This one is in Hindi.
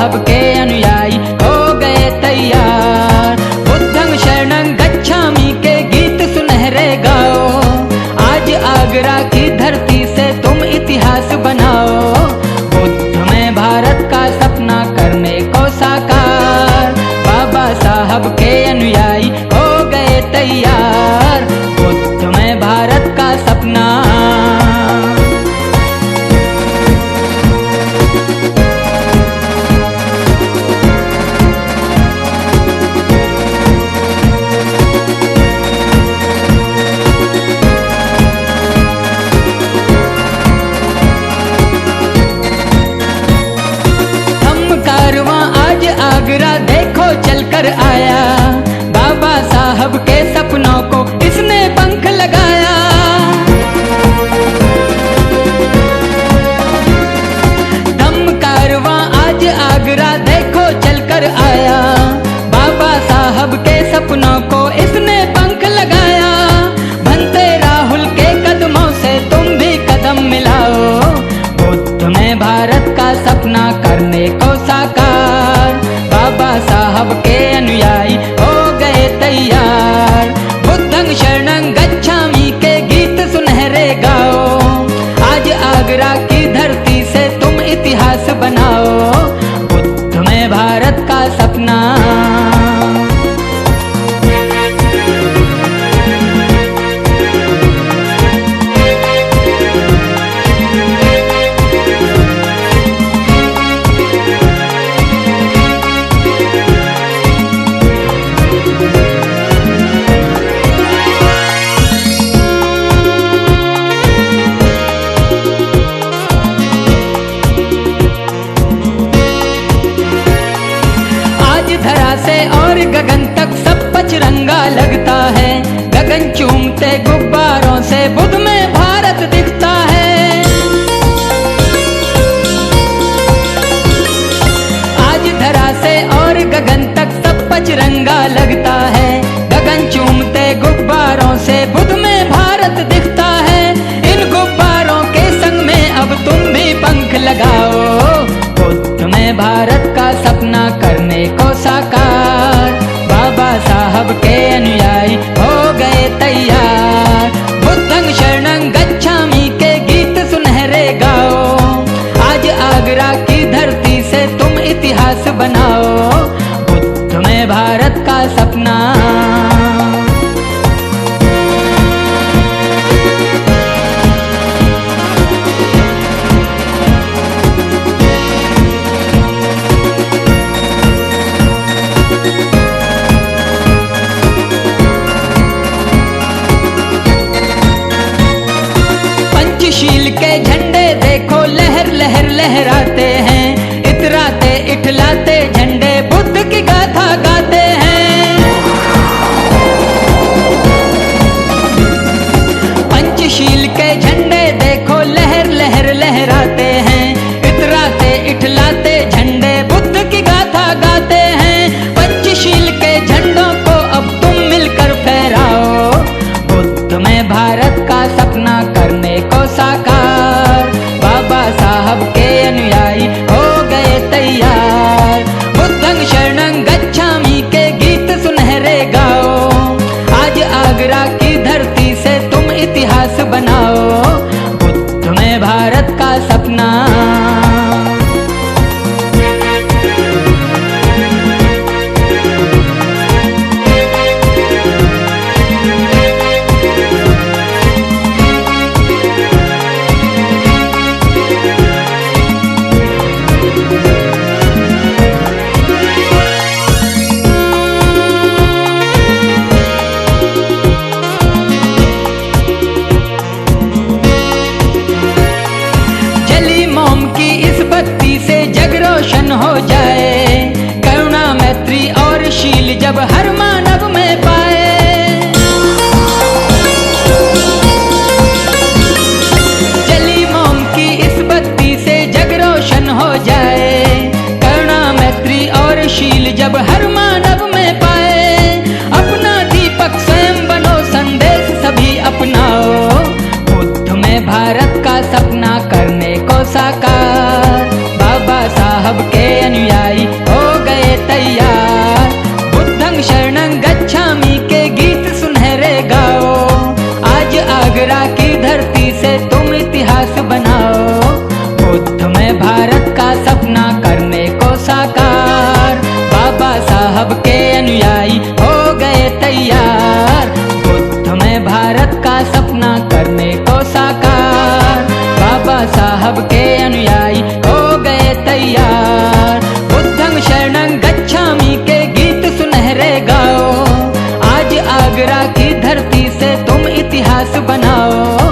साहब के अनुयायी हो गए तैयार। बुद्धं शरणं गच्छामि के गीत सुनहरे गाओ, आज आगरा की धरती से तुम इतिहास बनाओ। बुद्ध में भारत का सपना करने को साकार, बाबा साहब के अनुयायी हो गए तैयार। बुद्ध में भारत का सपना। आगरा देखो चलकर आया, बाबा साहब के सपनों को इसने पंख लगाया। धम्म कारवां आज आगरा देखो चलकर आया, बाबा साहब के सपनों को इसने पंख लगाया। भंते राहुल के कदमों से तुम भी कदम मिलाओ, बुद्ध में भारत का सपना करने को साकार, बाबा साहब के अनुयायी हो गए तैयार। बुद्धं शरणं गच्छामि के गीत सुनहरे गाओ, आज आगरा की धरती से तुम इतिहास बनाओ। बुद्ध में भारत का सपना। धरा से और गगन तक सब पचरंगा लगता है, गगन चूमते गुब्बारों से बुद्ध में भारत दिखता है। आज धरा से और गगन तक सब पचरंगा लगता है, गगन चूमते गुब्बारों से बुद्ध में भारत दिखता है। इन गुब्बारों के संग में अब तुम भी पंख लगाओ, बुद्ध में भारत का सपना करने को साकार, बाबा साहब के अनुयायी हो गए तैयार। बुद्धं शरणं गच्छामि के गीत सुनहरे गाओ, आज आगरा की धरती से तुम इतिहास बनाओ। बुद्ध में भारत का सपना। शील के झंडे देखो लहर लहर लहराते हैं, इतराते इठलाते झंडे बुद्ध की गाथा गाते हैं। पंचशील के झंडे देखो लहर लहर लहराते हैं, इतराते इठलाते झंडे बुद्ध की गाथा गाते हैं। पंचशील के झंडों को अब तुम मिलकर फहराओ, बुद्ध में भारत का सपना करने को साकार, बाबा साहब के अनुयायी हो गए तैयार। बुद्धं शरणं गच्छामि के गीत सुनहरे गाओ, आज आगरा की धरती से तुम इतिहास बनाओ। बुद्ध में भारत का सपना। आगरा की धरती से तुम इतिहास बनाओ। बुद्ध में भारत का सपना करने को साकार, बाबा साहब के अनुयायी हो गए तैयार। बुद्ध में भारत का सपना करने को साकार, बाबा साहब के अनुयायी हो गए तैयार। बुद्धं शरणं गच्छामि के गीत सुनहरे गाओ, आज आगरा की धरती से तुम इतिहास बनाओ।